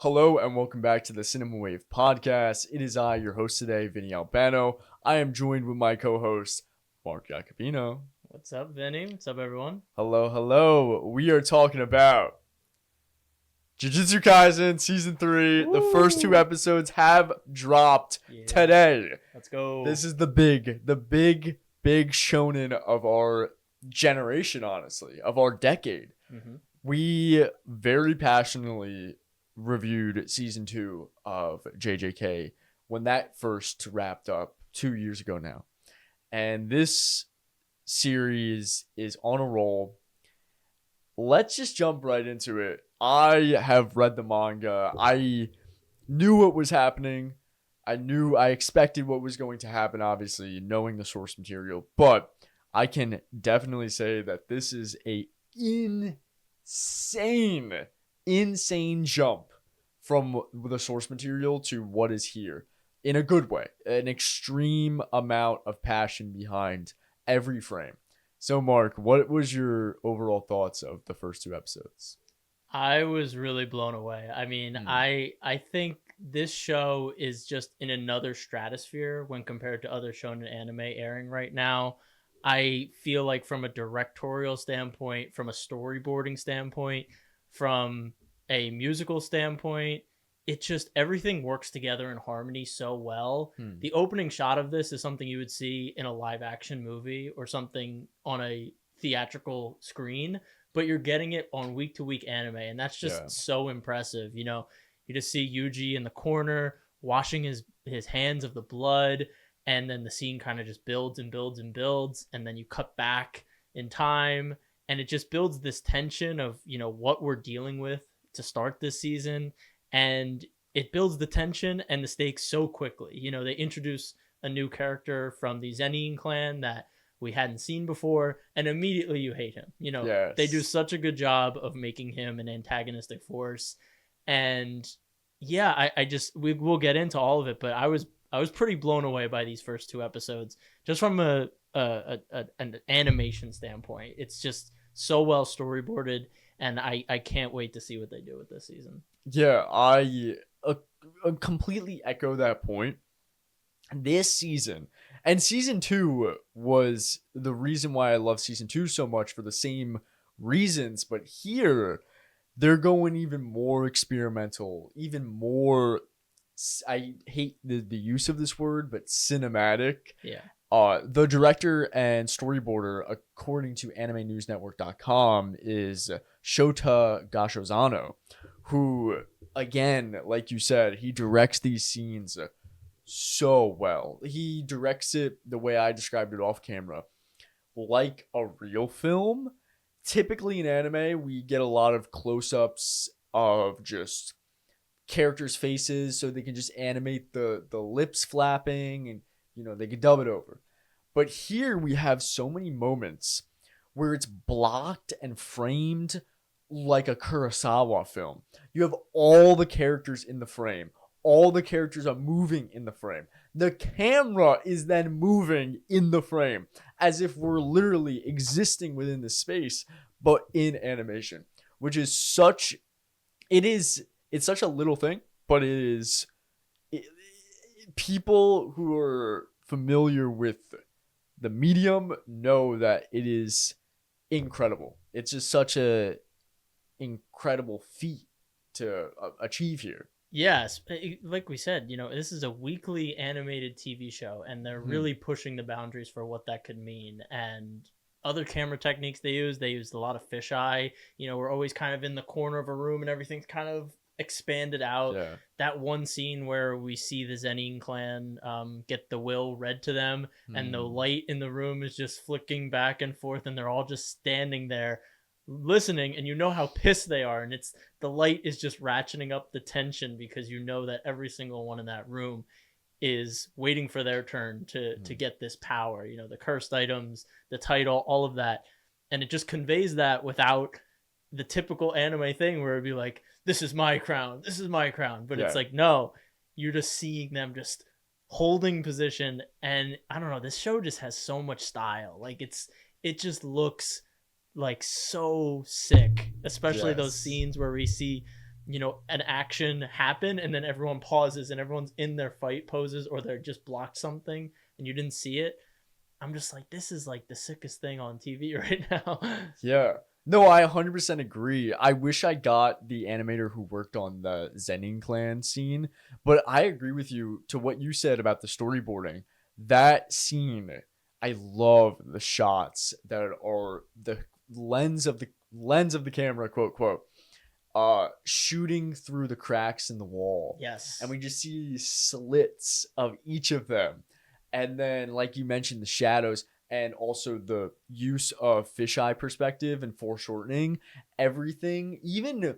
Hello and welcome back to the Cinema Wave podcast. It is I, your host today, Vinny Albano. I am joined with my co-host, Mark Jacopino. What's up, Vinny? What's up, everyone? Hello. We are talking about Jujutsu Kaisen Season 3. Woo! The first two episodes have dropped today. Let's go. This is the big shonen of our generation, honestly, of our decade. Mm-hmm. We very passionately reviewed season 2 of JJK when that first wrapped up 2 years ago now. And this series is on a roll. Let's just jump right into it. I have read the manga. I knew what was happening. I expected what was going to happen, obviously, knowing the source material. But I can definitely say that this is a insane jump from the source material to what is here in a good way. An extreme amount of passion behind every frame. So, Mark, what was your overall thoughts of the first two episodes? I was really blown away. I mean, I think this show is just in another stratosphere when compared to other shonen anime airing right now. I feel like from a directorial standpoint, from a storyboarding standpoint, from a musical standpoint, it just everything works together in harmony so well. The opening shot of this is something you would see in a live action movie or something on a theatrical screen, but you're getting it on week to week anime, and that's just so impressive. You know, you just see Yuji in the corner washing his hands of the blood, and then the scene kind of just builds and builds and builds, and then you cut back in time, and it just builds this tension of, you know, what we're dealing with to start this season, and it builds the tension and the stakes so quickly. You know, they introduce a new character from the Zenin clan that we hadn't seen before, and immediately you hate him. You know, They do such a good job of making him an antagonistic force, and yeah, we'll get into all of it, but I was pretty blown away by these first two episodes, just from an animation standpoint. It's just so well storyboarded, and I can't wait to see what they do with this season. Yeah, I completely echo that point. This season, and season 2 was the reason why I love season 2 so much, for the same reasons, but here they're going even more experimental, even more, I hate the use of this word, but cinematic. Yeah. The director and storyboarder, according to AnimeNewsNetwork.com, is Shota Gashozano, who, again, like you said, he directs these scenes so well. He directs it the way I described it off camera, like a real film. Typically in anime, we get a lot of close-ups of just characters' faces, so they can just animate the lips flapping, and you know, they can dub it over. But here we have so many moments where it's blocked and framed like a Kurosawa film. You have all the characters in the frame. All the characters are moving in the frame. The camera is then moving in the frame as if we're literally existing within the space, but in animation, which is it's such a little thing, but people who are familiar with the medium know that it is incredible. It's just such a incredible feat to achieve here. Yes, like we said, you know, this is a weekly animated TV show, and they're really pushing the boundaries for what that could mean. And other camera techniques they used a lot of fisheye. You know, we're always kind of in the corner of a room, and everything's kind of expanded out. Yeah. That one scene where we see the Zenin clan get the will read to them, and the light in the room is just flicking back and forth, and they're all just standing there listening, and you know how pissed they are, and it's the light is just ratcheting up the tension because you know that every single one in that room is waiting for their turn to get this power, you know, the cursed items, the title, all of that. And it just conveys that without the typical anime thing where it'd be like, this is my crown, but it's like, no, you're just seeing them just holding position. And I don't know, this show just has so much style. Like it just looks like so sick, especially those scenes where we see an action happen and then everyone pauses and everyone's in their fight poses or they're just blocked something and you didn't see it. I'm just like, this is like the sickest thing on TV right now. Yeah. No, I 100% agree. I wish I got the animator who worked on the Zenin clan scene, but I agree with you to what you said about the storyboarding. That scene, I love the shots that are the lens of the camera, quote quote, shooting through the cracks in the wall. Yes. And we just see slits of each of them. And then, like you mentioned, the shadows and also the use of fisheye perspective and foreshortening, everything, even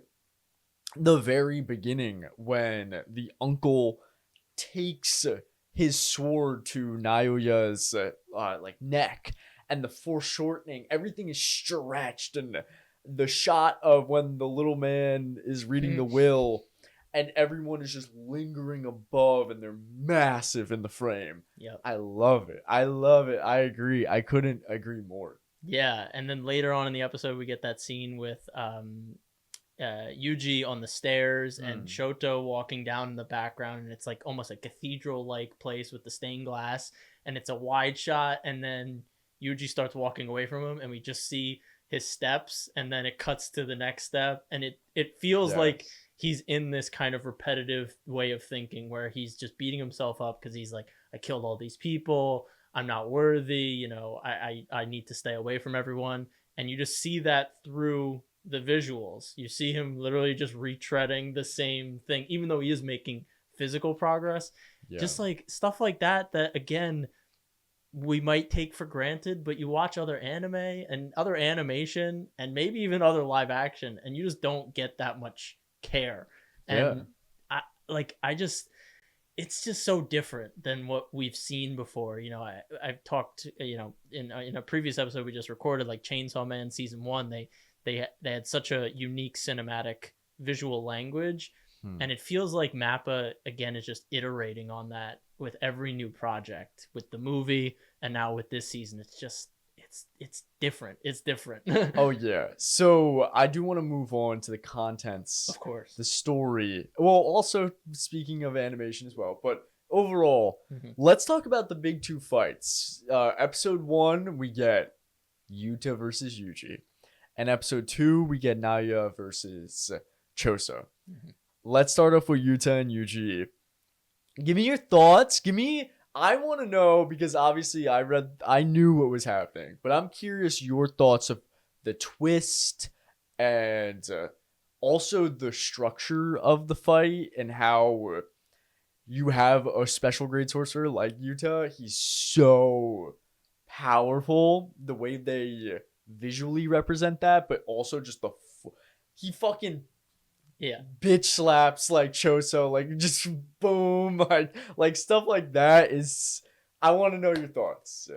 the very beginning when the uncle takes his sword to Naoya's like neck and the foreshortening, everything is stretched, and the shot of when the little man is reading the will and everyone is just lingering above and they're massive in the frame. Yep. I love it. I love it. I agree. I couldn't agree more. Yeah, and then later on in the episode we get that scene with Yuji on the stairs and Shoto walking down in the background, and it's like almost a cathedral-like place with the stained glass, and it's a wide shot, and then Yuji starts walking away from him and we just see his steps, and then it cuts to the next step, and it feels like he's in this kind of repetitive way of thinking where he's just beating himself up because he's like, I killed all these people, I'm not worthy, I need to stay away from everyone. And you just see that through the visuals. You see him literally just retreading the same thing, even though he is making physical progress. Just like stuff like that again, we might take for granted, but you watch other anime and other animation and maybe even other live action, and you just don't get that much care. And it's just so different than what we've seen before. I've talked, in a previous episode we just recorded, like Chainsaw Man season 1, they had such a unique cinematic visual language, and it feels like Mappa again is just iterating on that with every new project, with the movie and now with this season. It's just it's different. It's different. Oh yeah. So I do want to move on to the contents, of course, the story. Well, also speaking of animation as well, but overall, let's talk about the big two fights. Episode 1, we get Yuta versus Yuji, and episode 2, we get Naoya versus Choso. Let's start off with Yuta and Yuji. Give me your thoughts. I want to know, because obviously I knew what was happening, but I'm curious your thoughts of the twist and also the structure of the fight and how you have a special grade sorcerer like Yuta. He's so powerful, the way they visually represent that, but also just he fucking bitch slaps like Choso, like just boom, like stuff like that is. I want to know your thoughts.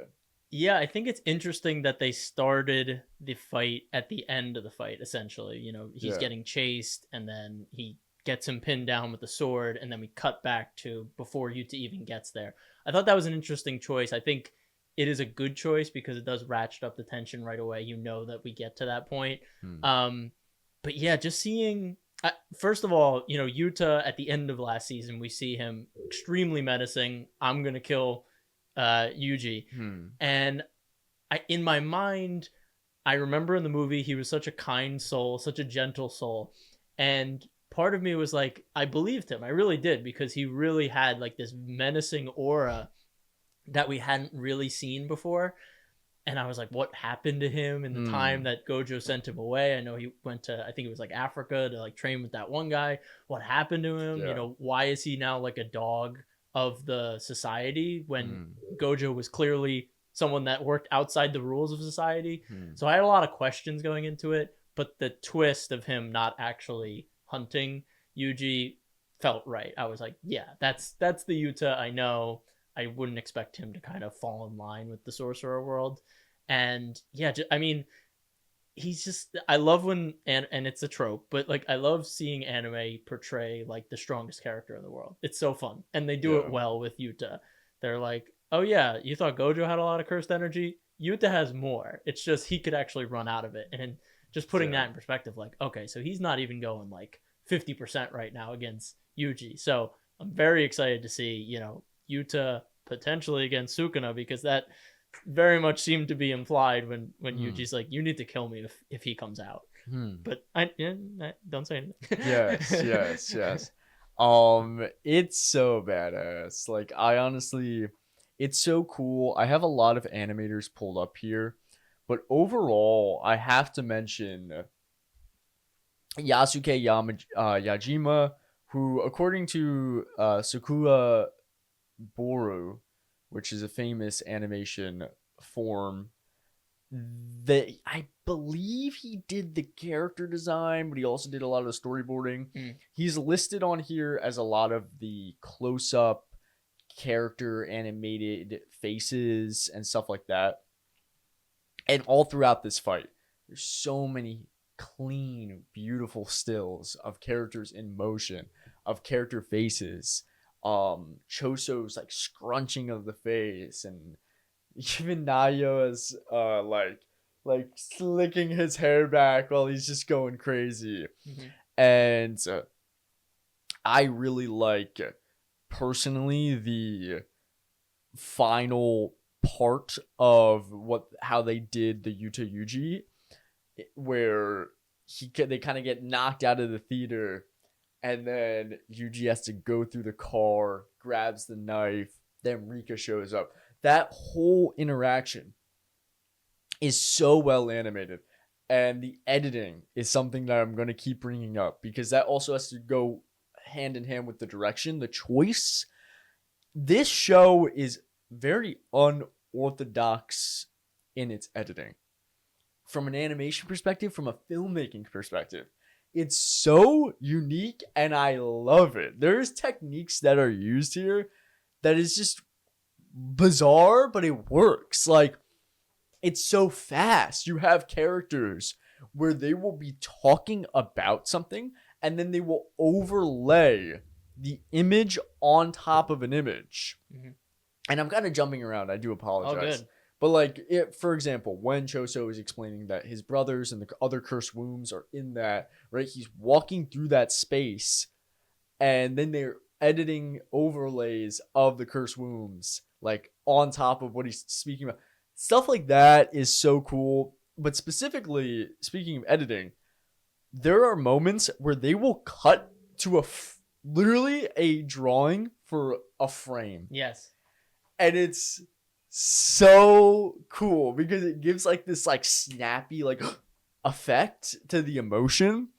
Yeah, I think it's interesting that they started the fight at the end of the fight. Essentially, he's getting chased, and then he gets him pinned down with the sword, and then we cut back to before Yuta even gets there. I thought that was an interesting choice. I think it is a good choice because it does ratchet up the tension right away. That we get to that point. But yeah, just seeing. First of all, Yuta at the end of last season, we see him extremely menacing. I'm going to kill Yuji. And in my mind, I remember in the movie, he was such a kind soul, such a gentle soul. And part of me was like, I believed him. I really did, because he really had like this menacing aura that we hadn't really seen before. And I was like, what happened to him in the time that Gojo sent him away? I know he went to, I think it was like Africa to like train with that one guy. What happened to him? Why is he now like a dog of the society when Gojo was clearly someone that worked outside the rules of society? So I had a lot of questions going into it, but the twist of him not actually hunting Yuji felt right. I was like, yeah, that's the Yuta I know. I wouldn't expect him to kind of fall in line with the sorcerer world. And yeah, he's just, I love when, and it's a trope, but like, I love seeing anime portray like the strongest character in the world. It's so fun. And they do it well with Yuta. They're like, oh yeah, you thought Gojo had a lot of cursed energy? Yuta has more. It's just, he could actually run out of it. And just putting that in perspective, like, okay, so he's not even going like 50% right now against Yuji. So I'm very excited to see, Yuta potentially against Sukuna, because that very much seemed to be implied when Yuji's like, you need to kill me if he comes out. But I don't say anything. Yes. It's so badass. Like, I honestly, it's so cool. I have a lot of animators pulled up here, but overall, I have to mention Yajima, who, according to Sakura Boru, which is a famous animation form, that I believe he did the character design, but he also did a lot of the storyboarding. He's listed on here as a lot of the close-up character animated faces and stuff like that. And all throughout this fight, there's so many clean, beautiful stills of characters in motion, of character faces. Choso's like scrunching of the face, and even Naoya's like slicking his hair back while he's just going crazy. And I really like, personally, the final part of how they did the Yuta Yuji, where they kind of get knocked out of the theater, and then Yuji has to go through the car, grabs the knife, then Rika shows up. That whole interaction is so well animated, and the editing is something that I'm going to keep bringing up, because that also has to go hand in hand with the direction, the choice. This show is very unorthodox in its editing. From an animation perspective, from a filmmaking perspective, it's so unique, and I love it. There's techniques that are used here that is just bizarre, but it works. Like, it's so fast. You have characters where they will be talking about something, and then they will overlay the image on top of an image. And I'm kind of jumping around. I do apologize. Oh, good. But like, for example, when Choso is explaining that his brothers and the other cursed wombs are in that, right? He's walking through that space, and then they're editing overlays of the cursed wombs, like on top of what he's speaking about. Stuff like that is so cool. But specifically, speaking of editing, there are moments where they will cut to literally a drawing for a frame. Yes. And it's so cool because it gives like this like snappy like effect to the emotion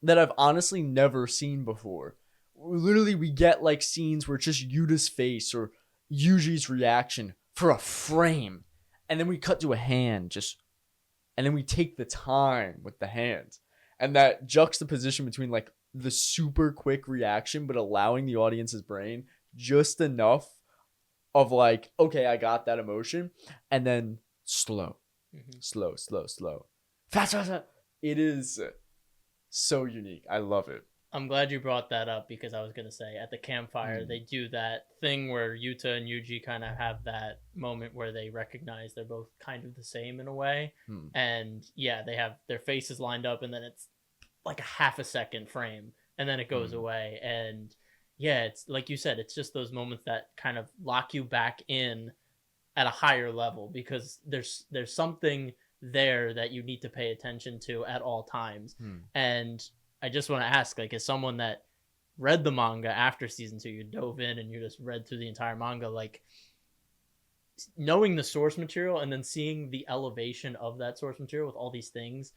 that I've honestly never seen before. Literally, we get like scenes where it's just Yuta's face or Yuji's reaction for a frame, and then we cut to a hand, and then we take the time with the hand, and that juxtaposition between like the super quick reaction but allowing the audience's brain just enough of like, okay, I got that emotion, and then slow, slow, fast. It is so unique. I love it. I'm glad you brought that up, because I was going to say at the campfire, they do that thing where Yuta and Yuji kind of have that moment where they recognize they're both kind of the same in a way. And yeah, they have their faces lined up, and then it's like a half a second frame, and then it goes away. And yeah, it's like you said, it's just those moments that kind of lock you back in at a higher level, because there's something there that you need to pay attention to at all times. And I just want to ask, like, as someone that read the manga after season 2, you dove in and you just read through the entire manga, like, knowing the source material and then seeing the elevation of that source material with all these things,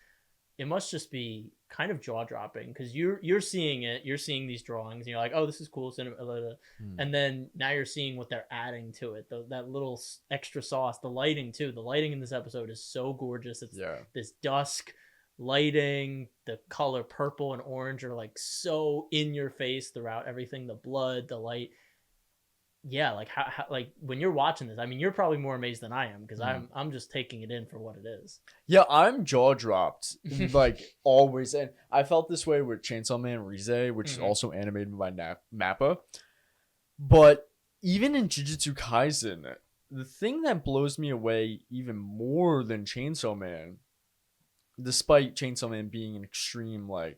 it must just be kind of jaw-dropping, because you're seeing it, you're seeing these drawings, and you're like, oh, this is cool, and then now you're seeing what they're adding to it, that little extra sauce, the lighting too. The lighting in this episode is so gorgeous. It's this dusk lighting, the color purple and orange are like so in your face throughout everything, the blood, the light. Yeah, like how like when you're watching this, I mean, you're probably more amazed than I am, because I'm just taking it in for what it is. Yeah, I'm jaw dropped like always, and I felt this way with Chainsaw Man Rize, which is also animated by Mappa. But even in Jujutsu Kaisen, the thing that blows me away even more than Chainsaw Man, despite Chainsaw Man being an extreme like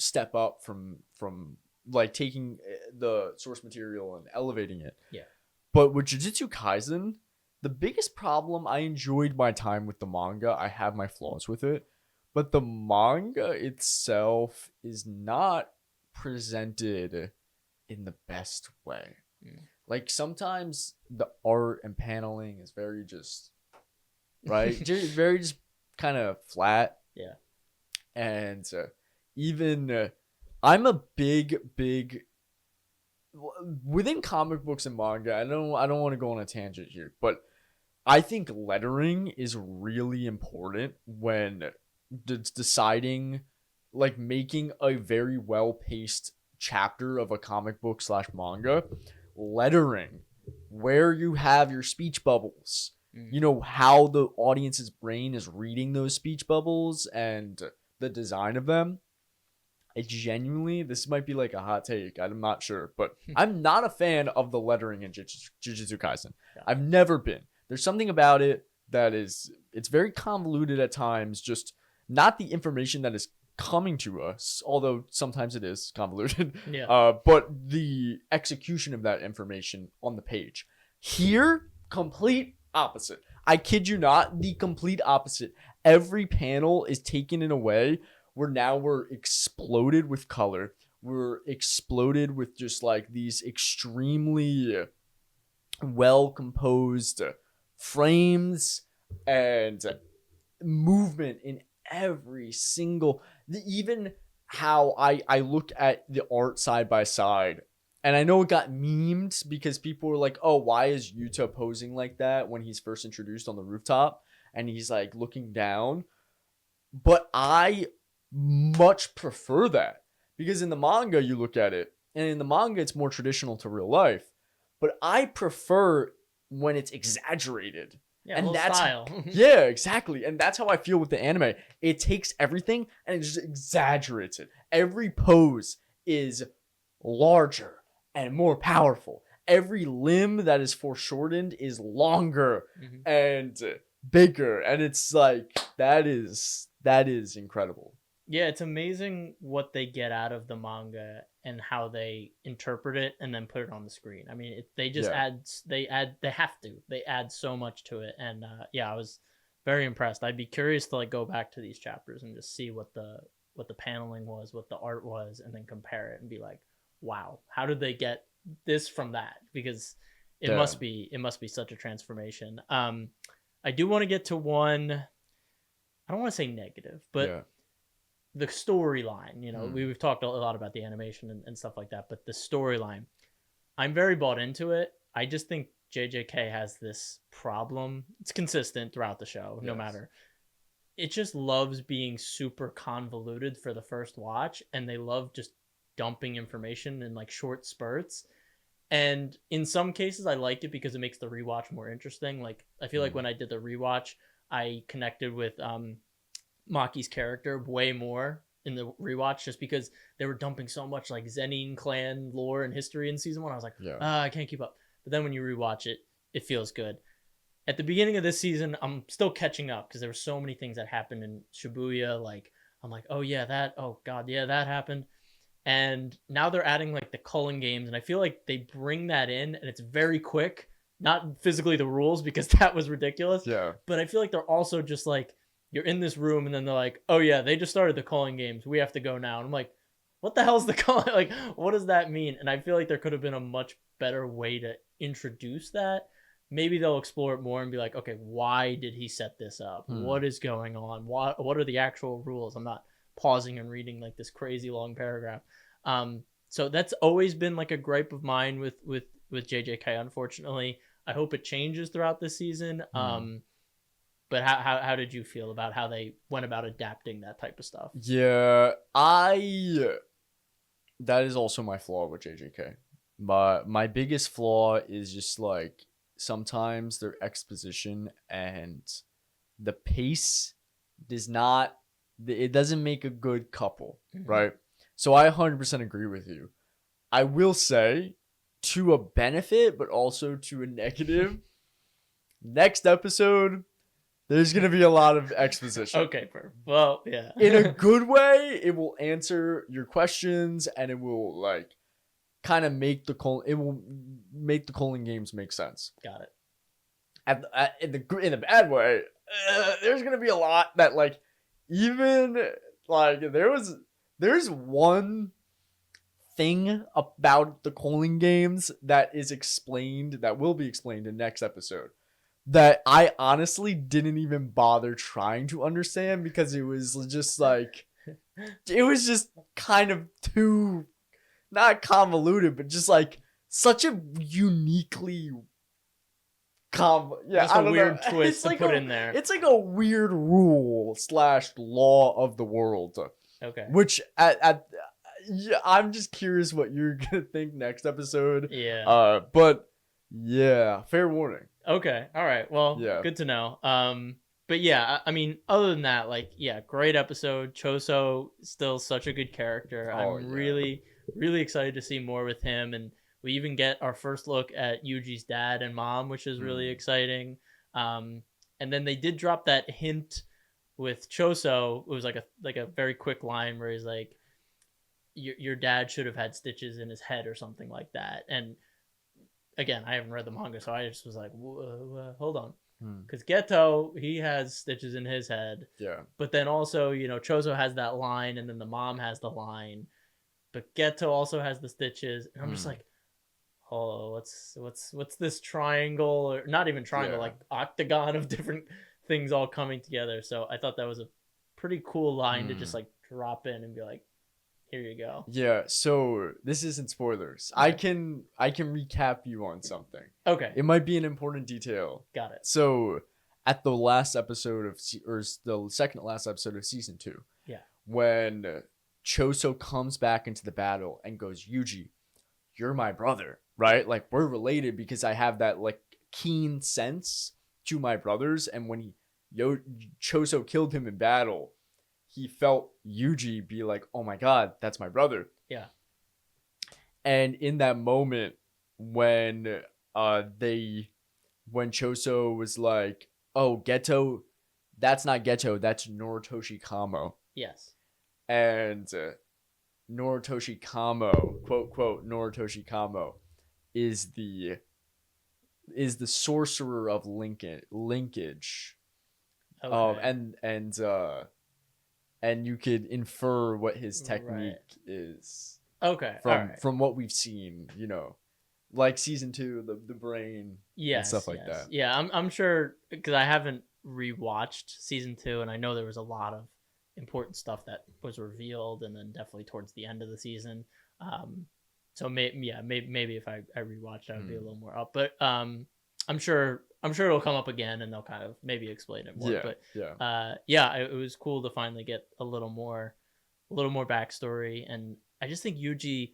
step up from like taking the source material and elevating it. Yeah. But with Jujutsu Kaisen, the biggest problem, I enjoyed my time with the manga. I have my flaws with it, but the manga itself is not presented in the best way. Like sometimes the art and paneling is very just right, very just kind of flat. Yeah. And even I'm a big within comic books and manga. I don't want to go on a tangent here, but I think lettering is really important when deciding, like making a very well paced chapter of a comic book / manga. Lettering, where you have your speech bubbles, how the audience's brain is reading those speech bubbles and the design of them. I genuinely, this might be like a hot take, I'm not sure, but I'm not a fan of the lettering in Jujutsu Kaisen. Yeah. I've never been. There's something about it that it's very convoluted at times, just not the information that is coming to us, although sometimes it is convoluted. Yeah. But the execution of that information on the page. Here, complete opposite. I kid you not, the complete opposite. Every panel is taken in a way where now we're exploded with color. We're exploded with just like these extremely well composed frames and movement in every single, even how I look at the art side by side, and I know it got memed because people were like, oh, why is Yuta posing like that when he's first introduced on the rooftop and he's like looking down? But I much prefer that, because in the manga you look at it, and in the manga it's more traditional to real life, but I prefer when it's exaggerated. Yeah, and that's style. Yeah, exactly. And that's how I feel with the anime. It takes everything and it just exaggerates it. Every pose is larger and more powerful. Every limb that is foreshortened is longer and bigger, and it's like that is incredible. Yeah, it's amazing what they get out of the manga and how they interpret it and then put it on the screen. I mean, they just they add so much to it. And I was very impressed. I'd be curious to like go back to these chapters and just see what the paneling was, what the art was, and then compare it and be like, wow, how did they get this from that? Because it must be such a transformation. I do want to get to one, I don't want to say negative, but the storyline, we've talked a lot about the animation and stuff like that, but the storyline, I'm very bought into it. I just think JJK has this problem. It's consistent throughout the show, no matter. It just loves being super convoluted for the first watch, and they love just dumping information in like short spurts. And in some cases, I like it because it makes the rewatch more interesting. Like, I feel like when I did the rewatch, I connected with Maki's character way more in the rewatch, just because they were dumping so much like Zenin clan lore and history in season 1. I was like, I can't keep up. But then when you rewatch it, it feels good. At the beginning of this season, I'm still catching up because there were so many things that happened in Shibuya. Like, I'm like, that happened. And now they're adding like the culling games, and I feel like they bring that in, and it's very quick. Not physically the rules, because that was ridiculous. Yeah. But I feel like they're also just like, you're in this room, and then they're like, oh yeah, they just started the culling games. We have to go now. And I'm like, what the hell's the culling? Like, what does that mean? And I feel like there could have been a much better way to introduce that. Maybe they'll explore it more and be like, okay, why did he set this up? What is going on? What are the actual rules? I'm not pausing and reading like this crazy long paragraph. So that's always been like a gripe of mine with JJK, unfortunately. I hope it changes throughout this season. But how did you feel about how they went about adapting that type of stuff? Yeah, that is also my flaw with JJK. My biggest flaw is just like sometimes their exposition and the pace doesn't make a good couple, right? So I 100% agree with you. I will say, to a benefit, but also to a negative, next episode, There's gonna be a lot of exposition. Okay, perfect. Well, yeah. In a good way, it will answer your questions, and it will like kind of make the Colon games make sense. Got it. In the bad way, there's gonna be a lot that like even like there's one thing about the Colon games that will be explained in next episode that I honestly didn't even bother trying to understand because it was just like it was just kind of too not convoluted but just like such a uniquely Just a weird twist to like put in there. It's like a weird rule / law of the world. Okay. Which I'm just curious what you're gonna think next episode. Yeah. But yeah, fair warning. Okay. All right. Well, Yeah. Good to know. But yeah, I mean, other than that, like, yeah, great episode. Choso still such a good character. I'm really, really excited to see more with him, and we even get our first look at Yuji's dad and mom, which is really exciting. And then they did drop that hint with Choso. It was like a very quick line where he's like, "Your dad should have had stitches in his head" or something like that. And again, I haven't read the manga, so I just was like, hold on. Because Geto, he has stitches in his head. Yeah. But then also, Choso has that line, and then the mom has the line. But Geto also has the stitches. And I'm just like, oh, what's this triangle? Or not even triangle, like octagon of different things all coming together. So I thought that was a pretty cool line to just like drop in and be like, here you go. Yeah, so this isn't spoilers. Okay. I can recap you on something. Okay. It might be an important detail. Got it. So at the last episode or the second to last episode of season 2. Yeah. When Choso comes back into the battle and goes, Yuji, you're my brother, right? Like we're related because I have that like keen sense to my brothers. And when Choso killed him in battle, he felt Yuji be like, oh my God, that's my brother. Yeah. And in that moment when Choso was like, oh, Geto, that's not Geto, that's Noritoshi Kamo. Yes. And Noritoshi Kamo, quote, quote, Noritoshi Kamo is the sorcerer of linkage. Okay. And you could infer what his technique is. Okay. From what we've seen, like season 2, the brain and stuff like that. Yeah, I'm sure because I haven't rewatched season 2, and I know there was a lot of important stuff that was revealed, and then definitely towards the end of the season. So maybe if I rewatched, I would be a little more up. But I'm sure it'll come up again, and they'll kind of maybe explain it more. It was cool to finally get a little more backstory, and I just think Yuji,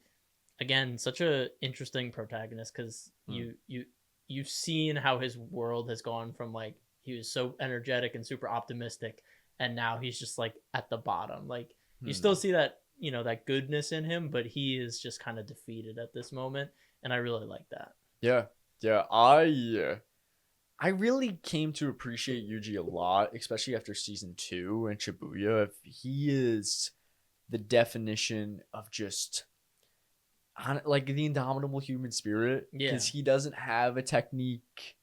again, such a interesting protagonist because you've seen how his world has gone from like he was so energetic and super optimistic, and now he's just like at the bottom. Like you still see that that goodness in him, but he is just kind of defeated at this moment, and I really like that. Yeah, I really came to appreciate Yuji a lot, especially after season 2 and Shibuya. He is the definition of just like the indomitable human spirit. Because he doesn't have a technique.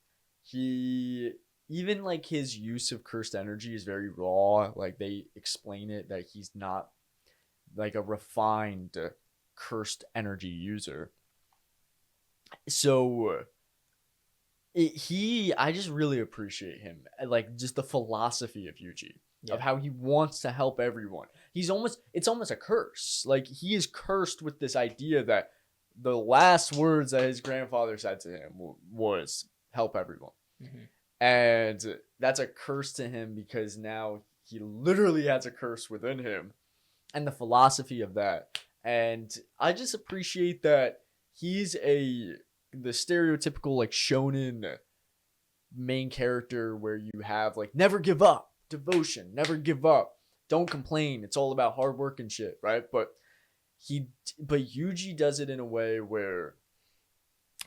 Even like his use of cursed energy is very raw. Like they explain it that he's not like a refined cursed energy user. So I just really appreciate him, like just the philosophy of Yuji, of how he wants to help everyone. It's almost a curse. Like he is cursed with this idea that the last words that his grandfather said to him was help everyone. And that's a curse to him because now he literally has a curse within him, and the philosophy of that. And I just appreciate that he's the stereotypical like shonen main character where you have like never give up, devotion, never give up, don't complain, it's all about hard work and shit, right? But Yuji does it in a way where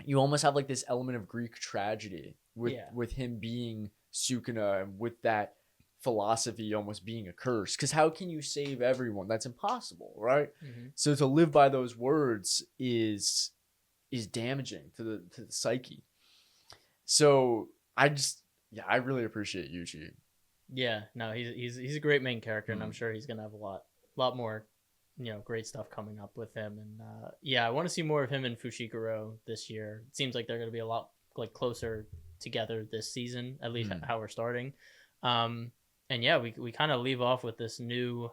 you almost have like this element of Greek tragedy with him being Sukuna, and with that philosophy almost being a curse. Because how can you save everyone? That's impossible, right? Mm-hmm. So to live by those words is damaging to the psyche. So I really appreciate Yuji. Yeah, no, he's a great main character, and I'm Mm. sure he's gonna have a lot more, great stuff coming up with him. And yeah, I want to see more of him and Fushiguro this year. It seems like they're gonna be a lot like closer together this season, at least how we're starting. And yeah, we kind of leave off with this new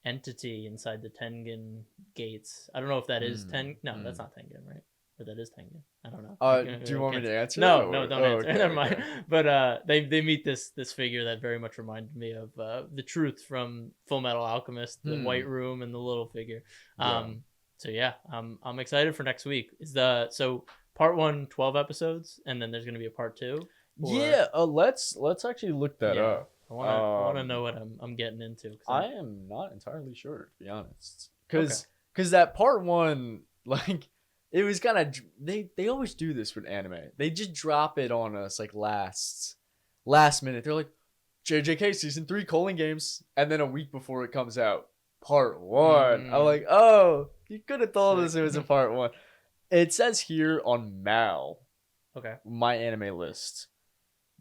entity inside the Tengen gates. I don't know if that is No, that's not Tengen, right? Or that is Tengen. I don't know. Do you want me to answer? No, no, don't answer. Okay, Never mind. But they meet this figure that very much reminded me of the Truth from Full Metal Alchemist, the white room and the little figure. So yeah, I'm excited for next week. So part 1, 12 episodes, and then there's gonna be a part 2. Yeah, let's actually look that up. I want to know what I'm getting into. I am not entirely sure, to be honest, because that part 1, like, it was kind of they always do this with anime. They just drop it on us like last minute. They're like, JJK season 3 Calling Games, and then a week before it comes out, part 1. I'm like, oh, you could have told us it was a part 1. It says here on Mal, my anime list,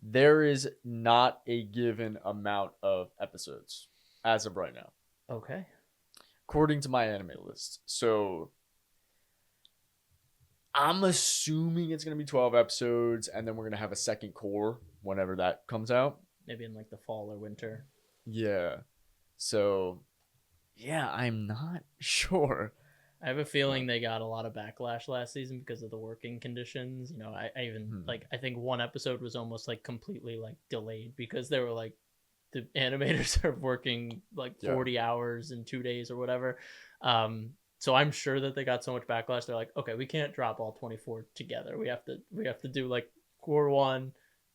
there is not a given amount of episodes as of right now. Okay. According to my anime list. So I'm assuming it's going to be 12 episodes, and then we're going to have a second core whenever that comes out. Maybe in like the fall or winter. Yeah. So, yeah, I'm not sure. I have a feeling they got a lot of backlash last season because of the working conditions. I even I think one episode was almost like completely like delayed because they were like, the animators are working like 40 hours in 2 days or whatever. So I'm sure that they got so much backlash. They're like, okay, we can't drop all 24 together. We have to do like core 1,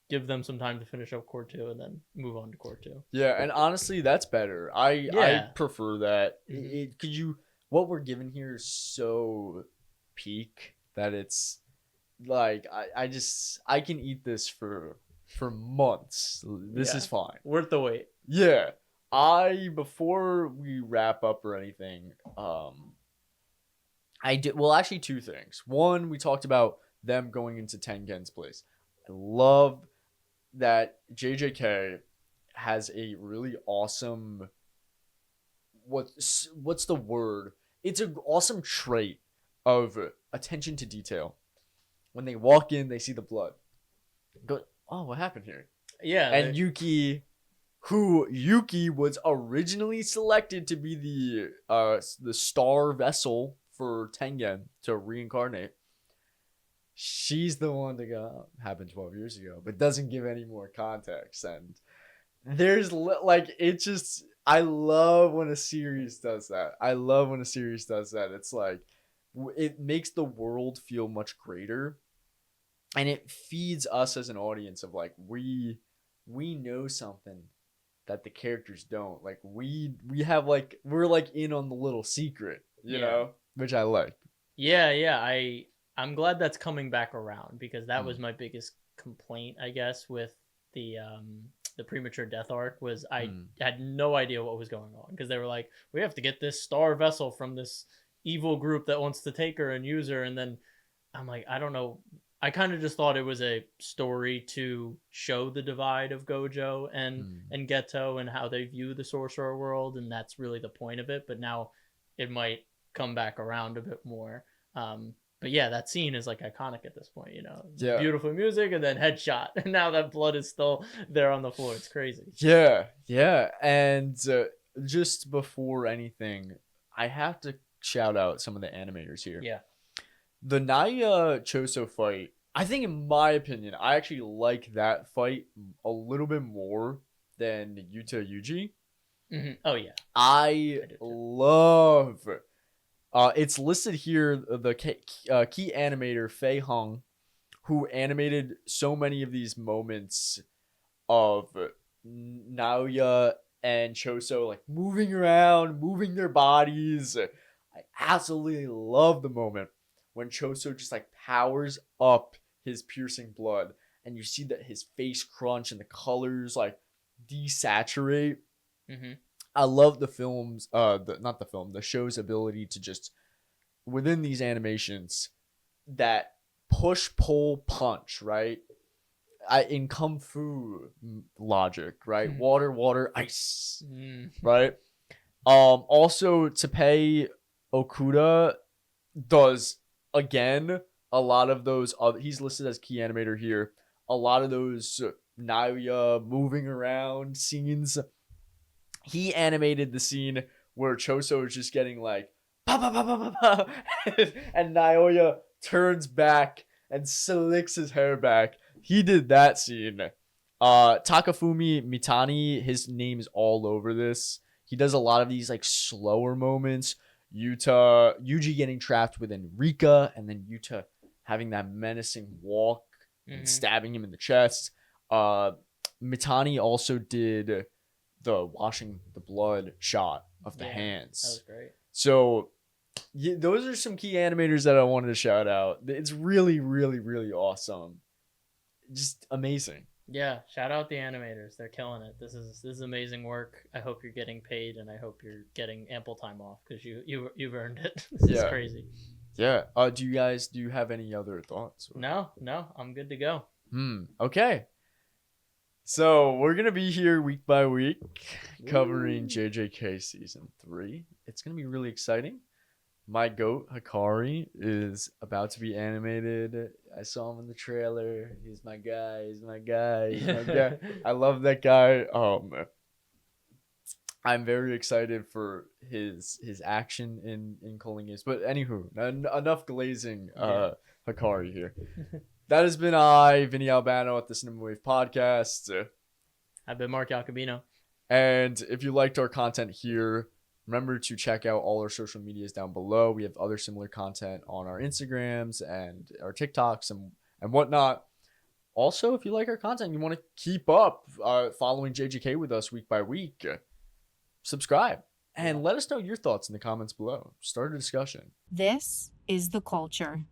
give them some time to finish up core 2, and then move on to core 2. Yeah, and honestly, that's better. I prefer that. What we're given here is so peak that it's like I can eat this for months. This is fine. Worth the wait. Yeah. Before we wrap up or anything, actually 2 things. One, we talked about them going into Tengen's place. I love that JJK has a really awesome what's the word? It's an awesome trait of attention to detail. When they walk in, they see the blood. Go, oh, what happened here? Yeah. And Yuki was originally selected to be the star vessel for Tengen to reincarnate. She's the one that happened 12 years ago, but doesn't give any more context. And there's like, it just, I love when a series does that. It's like, it makes the world feel much greater, and it feeds us as an audience of like, we know something that the characters don't. Like, we have like, we're like in on the little secret, you know, which I like. Yeah. I'm glad that's coming back around, because that was my biggest complaint, I guess, with the premature death arc was I had no idea what was going on, because they were like, we have to get this star vessel from this evil group that wants to take her and use her, and then I'm like, I don't know. I kind of just thought it was a story to show the divide of Gojo and Geto and how they view the sorcerer world, and that's really the point of it. But now it might come back around a bit more. But yeah, that scene is like iconic at this point, Beautiful music and then headshot. And now that blood is still there on the floor. It's crazy. Yeah. And just before anything, I have to shout out some of the animators here. Yeah. The Naoya Choso fight, I think, in my opinion, I actually like that fight a little bit more than Yuta Yuji. Mm-hmm. Oh, yeah. I love... it's listed here, the key animator, Fei Hong, who animated so many of these moments of Naoya and Choso, like, moving around, moving their bodies. I absolutely love the moment when Choso just, like, powers up his piercing blood, and you see that his face crunch and the colors like desaturate. Mm-hmm. I love the film's the show's ability to just within these animations that push pull punch, right? In kung fu logic, right? Water, ice, right? Also Teppei Okuda does again a lot of those other, he's listed as key animator here, a lot of those Naoya moving around scenes. He animated the scene where Choso is just getting like pa pa pa pa pa pa, and Naoya turns back and slicks his hair back. He did that scene. Takafumi Mitani, his name is all over this. He does a lot of these like slower moments. Yuji getting trapped within Rika, and then Yuta having that menacing walk and stabbing him in the chest. Mitani also did the washing the blood shot of the hands. That was great. So yeah, those are some key animators that I wanted to shout out. It's really, really, really awesome. Just amazing. Yeah, shout out the animators. They're killing it. This is amazing work. I hope you're getting paid, and I hope you're getting ample time off because you've earned it. This is crazy. Yeah. Do you have any other thoughts? No, I'm good to go. Okay. So we're gonna be here week by week covering JJK season 3. It's gonna be really exciting. My goat Hikari is about to be animated. I saw him in the trailer. He's my guy. He's my guy. I love that guy. I'm very excited for his action in Calling Games. But anywho, enough glazing Hikari here. That has been Vinny Albano at the Cinema Wave Podcast. I've been Mark Jacobino. And if you liked our content here, remember to check out all our social medias down below. We have other similar content on our Instagrams and our TikToks and whatnot. Also, if you like our content, you want to keep up following JJK with us week by week, subscribe and let us know your thoughts in the comments below. Start a discussion. This is the culture.